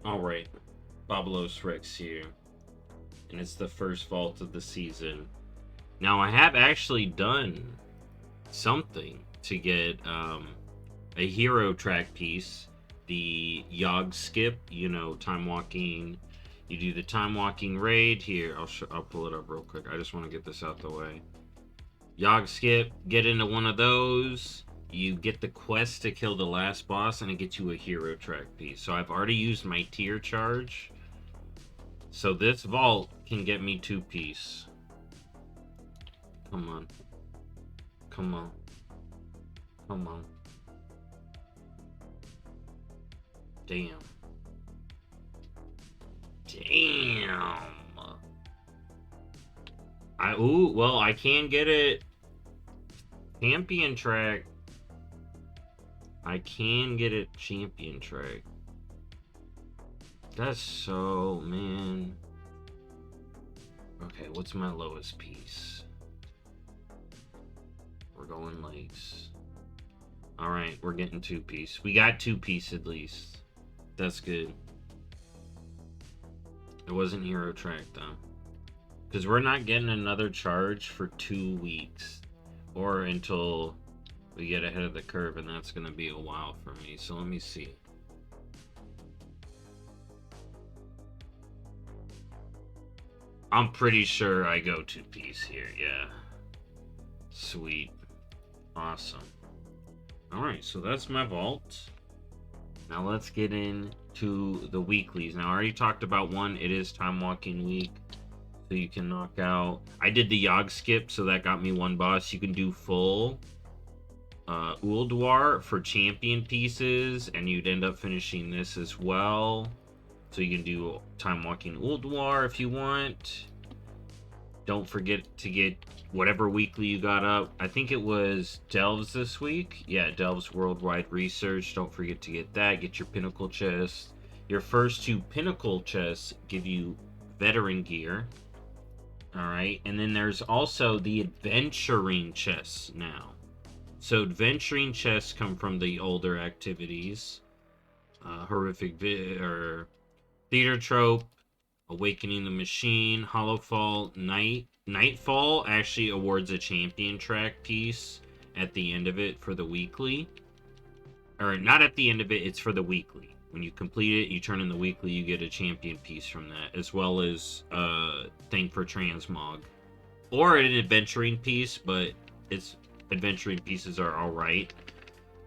Alright, BobalosRex here, and it's the first vault of the season. Now, I have actually done something to get a hero track piece, the Yogg skip, time walking. You do the time walking raid here. I'll pull it up real quick. I just want to get this out the way. Yogg skip, get into one of those. You get the quest to kill the last boss, and it gets you a hero track piece. So I've already used my tier charge. So this vault can get me 2-piece. Come on. Come on. Come on. Damn. Damn. Well, I can get it. Champion track. I can get it champion track. That's so, man. Okay, what's my lowest piece? We're going legs. Alright, we're getting 2-piece. We got 2-piece at least. That's good. It wasn't hero track though. Because we're not getting another charge for 2 weeks. Or until we get ahead of the curve, and that's going to be a while for me. So let me see. I'm pretty sure I go 2-piece here, yeah. Sweet. Awesome. Alright, so that's my vault. Now let's get into the weeklies. Now I already talked about one. It is time walking week. So you can knock out... I did the Yogg skip, so that got me 1 boss. You can do full Ulduar for champion pieces, and you'd end up finishing this as well. So you can do time walking Ulduar if you want. Don't forget to get whatever weekly you got up. I think it was Delves this week. Yeah, Delves Worldwide Research. Don't forget to get that. Get your Pinnacle chest. Your first 2 Pinnacle chests give you veteran gear. Alright, and then there's also the Adventuring chests now. So Adventuring chests come from the older activities. Horrific or Theater Trope, Awakening the Machine, Hollowfall, Nightfall actually awards a champion track piece at the end of it for the weekly. Or not at the end of it, it's for the weekly. When you complete it, you turn in the weekly, you get a champion piece from that, as well as a thing for Transmog. Or an adventuring piece, but its adventuring pieces are alright.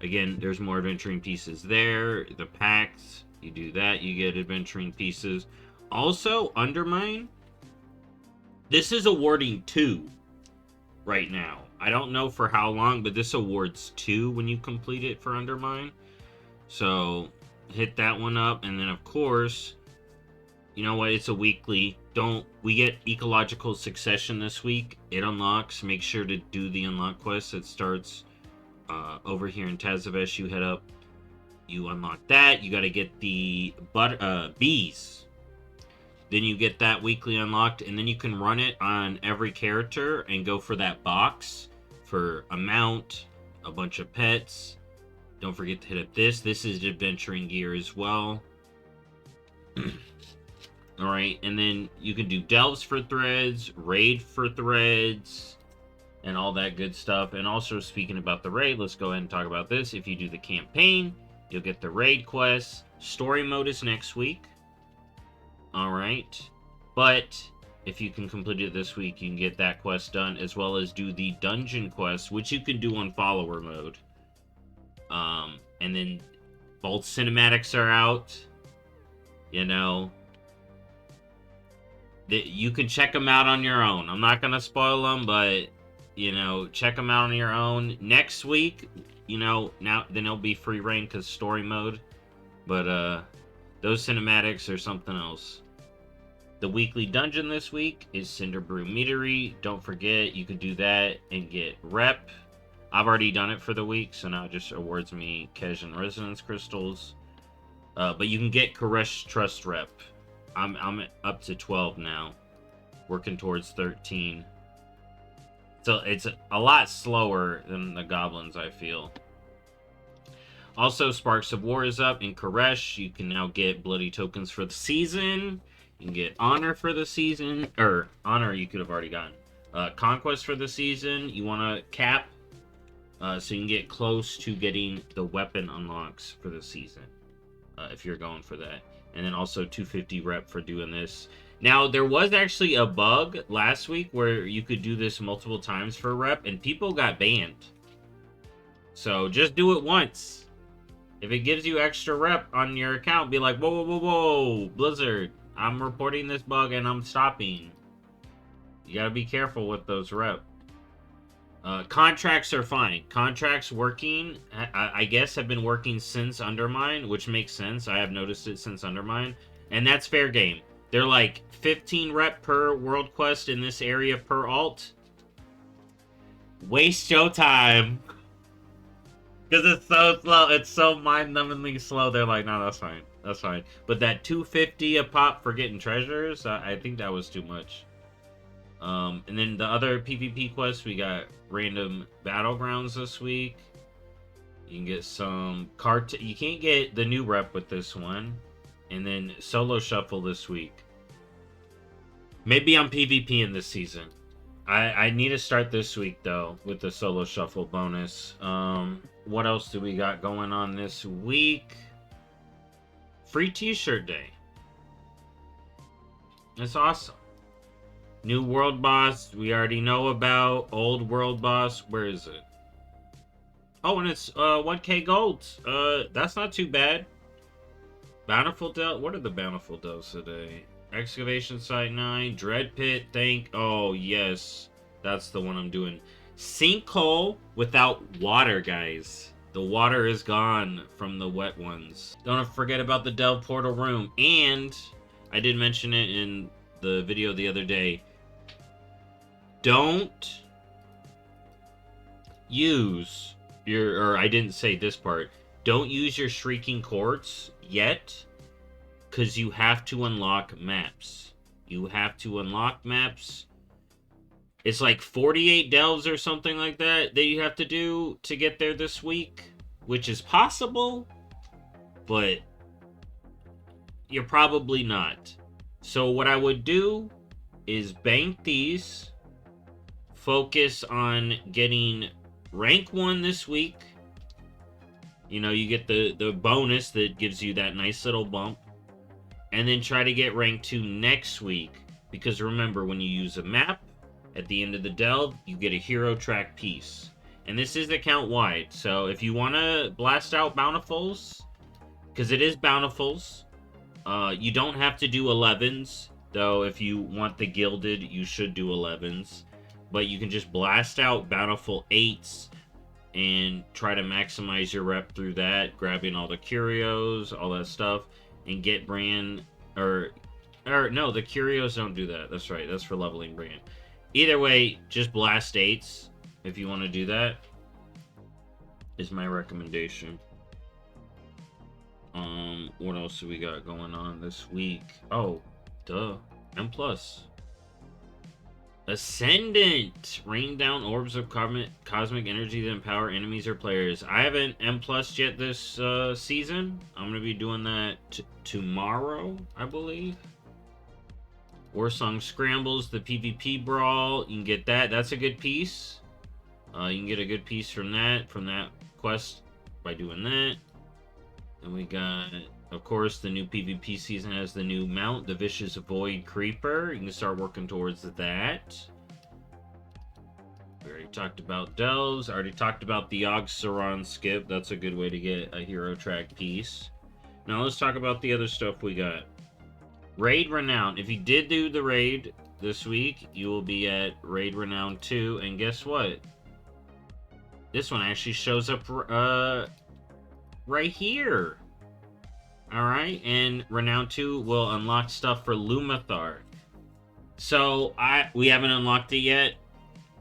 Again, there's more adventuring pieces there. The packs, you do that, you get adventuring pieces. Also, Undermine, this is awarding 2 right now. I don't know for how long, but this awards 2 when you complete it for Undermine. So, hit that one up. And then, of course, you know what? It's a weekly. We get Ecological Succession this week. It unlocks. Make sure to do the unlock quest. It starts over here in Tazavesh. You head up. You unlock that. You got to get the bees. Then you get that weekly unlocked, and then you can run it on every character and go for that box for a mount, a bunch of pets. Don't forget to hit up this. This is adventuring gear as well. Alright, and then you can do delves for threads, raid for threads, and all that good stuff. And also, speaking about the raid, let's go ahead and talk about this. If you do the campaign, you'll get the raid quest. Story mode is next week. Alright, but if you can complete it this week, you can get that quest done, as well as do the dungeon quest, which you can do on follower mode. And then both cinematics are out. You know, you can check them out on your own. I'm not gonna spoil them, but you know, check them out on your own. Next week, you know, then it'll be free reign because story mode. But those cinematics are something else. The weekly dungeon this week is Cinderbrew Meadery. Don't forget, you could do that and get rep. I've already done it for the week, so now it just awards me Kej and Resonance Crystals. But you can get Koresh Trust rep. I'm up to 12 now. Working towards 13. So it's a lot slower than the goblins, I feel. Also, Sparks of War is up in Koresh. You can now get bloody tokens for the season. You can get honor for the season, or honor you could have already gotten. Conquest for the season. You want to cap, so you can get close to getting the weapon unlocks for the season, if you're going for that. And then also 250 rep for doing this. Now, there was actually a bug last week where you could do this multiple times for rep, and people got banned. So just do it once. If it gives you extra rep on your account, be like, whoa, whoa, whoa, whoa, Blizzard, I'm reporting this bug and I'm stopping. You gotta be careful with those rep. Contracts are fine. Contracts working, I guess, have been working since Undermine, which makes sense. I have noticed it since Undermine. And that's fair game. They're like 15 rep per world quest in this area per alt. Waste your time. Because it's so slow. It's so mind-numbingly slow. They're like, no, that's fine. That's fine. But that 250 a pop for getting treasures, I think that was too much. And then the other PvP quests, we got random battlegrounds this week. You can get some you can't get the new rep with this one. And then solo shuffle this week. Maybe I'm PvP in this season. I need to start this week though with the solo shuffle bonus. What else do we got going on this week? Free t-shirt day. That's awesome. New world boss we already know about. Old world boss, where is it? Oh, and it's 1k gold. That's not too bad. Bountiful Del. What are the Bountiful Dells today? Excavation Site 9. Dread Pit. Oh, yes. That's the one I'm doing. Sinkhole without water, guys. The water is gone from the wet ones. Don't forget about the Delve Portal Room. And I did mention it in the video the other day. Don't use your... Or I didn't say this part. Don't use your Shrieking Quartz yet, because you have to unlock maps. You have to unlock maps. It's like 48 delves or something like that you have to do to get there this week, which is possible, but you're probably not. So what I would do is bank these, focus on getting rank 1 this week. You know, you get the bonus that gives you that nice little bump. And then try to get rank 2 next week. Because remember, when you use a map, at the end of the delve, you get a hero track piece. And this is account wide. So if you want to blast out bountifuls, because it is bountifuls, you don't have to do 11s. Though if you want the gilded, you should do 11s. But you can just blast out bountiful 8s. And try to maximize your rep through that, grabbing all the curios, all that stuff, and get brand, or no, the curios don't do that. That's right, that's for leveling brand. Either way, just blast 8s if you want to do that, is my recommendation. What else do we got going on this week? Oh, duh, M+. Ascendant! Rain down orbs of cosmic energy that empower enemies or players. I haven't M+ yet this season. I'm going to be doing that tomorrow, I believe. Warsong Scrambles, the PvP Brawl. You can get that. That's a good piece. You can get a good piece from that quest by doing that. And we got, of course, the new PvP season has the new mount, the Vicious Void Creeper. You can start working towards that. We already talked about Delves. I already talked about the Ogsaron skip. That's a good way to get a hero track piece. Now let's talk about the other stuff we got. Raid Renown. If you did do the raid this week, you will be at Raid Renown 2. And guess what? This one actually shows up right here. Alright, and Renown 2 will unlock stuff for Lumathar. So, we haven't unlocked it yet.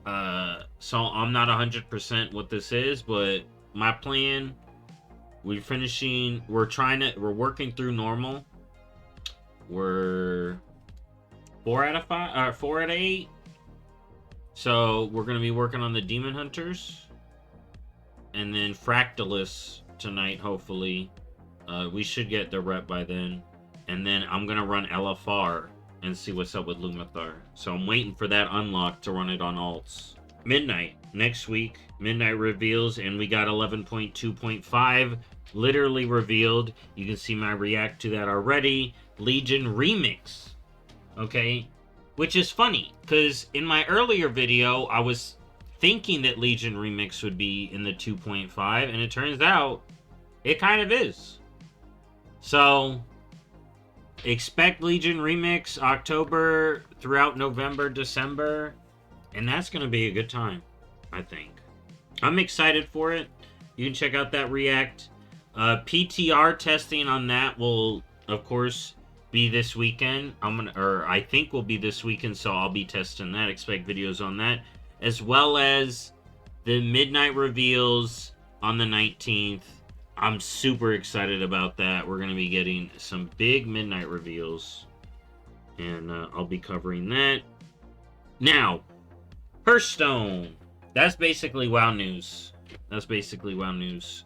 So I'm not 100% what this is, but my plan, we're working through normal. We're 4 out of 5, 4 out of 8. So we're going to be working on the Demon Hunters. And then Fractalus tonight, hopefully. We should get the rep by then. And then I'm going to run LFR and see what's up with Lumathar. So I'm waiting for that unlock to run it on alts. Midnight. Next week, Midnight reveals, and we got 11.2.5 literally revealed. You can see my react to that already. Legion Remix. Okay? Which is funny, because in my earlier video, I was thinking that Legion Remix would be in the 2.5, and it turns out it kind of is. So, expect Legion Remix October throughout November, December, and that's going to be a good time, I think. I'm excited for it. You can check out that react. PTR testing on that will, of course, be this weekend. I think will be this weekend, so I'll be testing that. Expect videos on that, as well as the midnight reveals on the 19th. I'm super excited about that. We're going to be getting some big midnight reveals, and I'll be covering that. Now, Hearthstone. That's basically WoW news.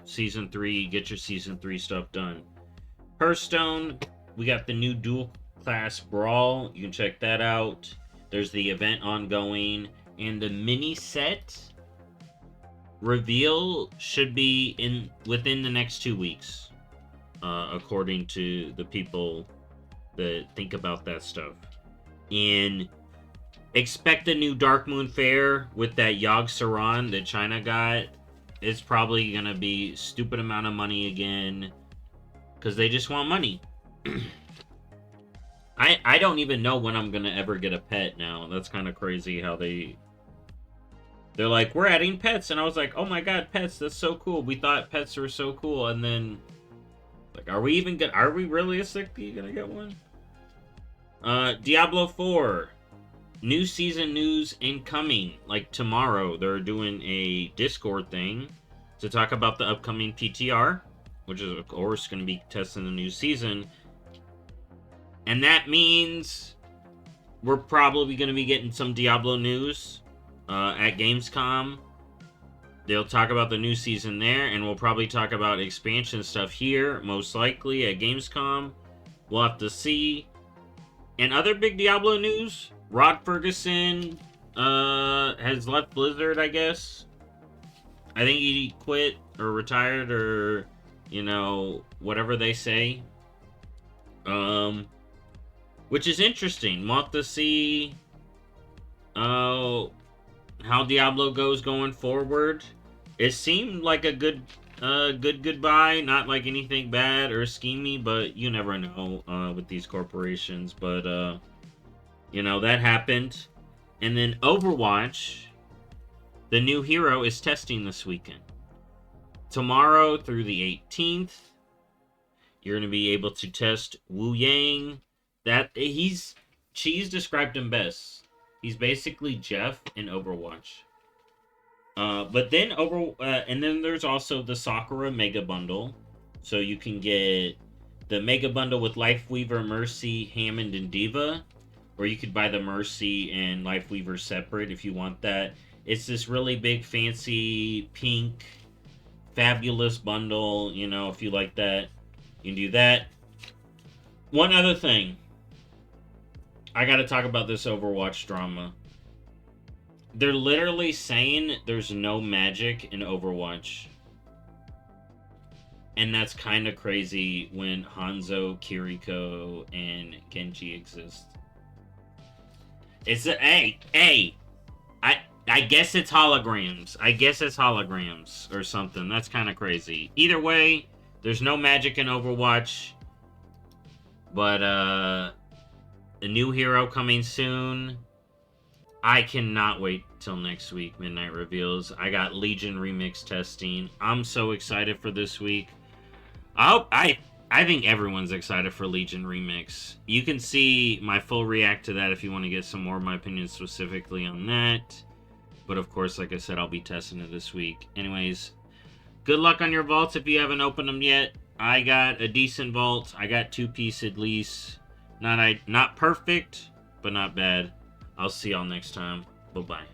Season 3, get your Season 3 stuff done. Hearthstone, we got the new dual class Brawl. You can check that out. There's the event ongoing, and the mini set reveal should be within the next 2 weeks, according to the people that think about that stuff. And expect a new Dark Moon Fair with that Yogg Saron that China got. It's probably gonna be stupid amount of money again, because they just want money. I don't even know when I'm gonna ever get a pet now. That's kind of crazy how they're like, we're adding pets, and I was like, oh my god, pets, that's so cool. We thought pets were so cool, and then like, are we realistically gonna get one? Diablo 4 new season news incoming. Like tomorrow, they're doing a Discord thing to talk about the upcoming PTR, which is of course going to be testing the new season. And that means we're probably going to be getting some Diablo news at Gamescom. They'll talk about the new season there, and we'll probably talk about expansion stuff here, most likely at Gamescom. We'll have to see. And other big Diablo news, Rod Ferguson has left Blizzard, I guess. I think he quit or retired, or, you know, whatever they say. Which is interesting. We'll have to see how Diablo goes going forward. It seemed like a good goodbye, not like anything bad or schemy, but you never know with these corporations. But you know, that happened. And then Overwatch, the new hero, is testing this weekend. Tomorrow through the 18th, you're going to be able to test Wu Yang. Cheese described him best. He's basically Jeff in Overwatch. But then and then there's also the Sakura Mega Bundle. So you can get the Mega Bundle with Lifeweaver, Mercy, Hammond, and Diva. Or you could buy the Mercy and Lifeweaver separate if you want that. It's this really big, fancy, pink, fabulous bundle. You know, if you like that, you can do that. One other thing. I gotta talk about this Overwatch drama. They're literally saying there's no magic in Overwatch. And that's kind of crazy when Hanzo, Kiriko, and Genji exist. It's I guess it's holograms. Or something. That's kind of crazy. Either way, there's no magic in Overwatch. But a new hero coming soon. I cannot wait till next week, Midnight Reveals. I got Legion Remix testing. I'm so excited for this week. I think everyone's excited for Legion Remix. You can see my full react to that if you want to get some more of my opinions specifically on that. But of course, like I said, I'll be testing it this week. Anyways, good luck on your vaults if you haven't opened them yet. I got a decent vault. I got 2-piece at least. Not perfect, but not bad. I'll see y'all next time. Bye-bye.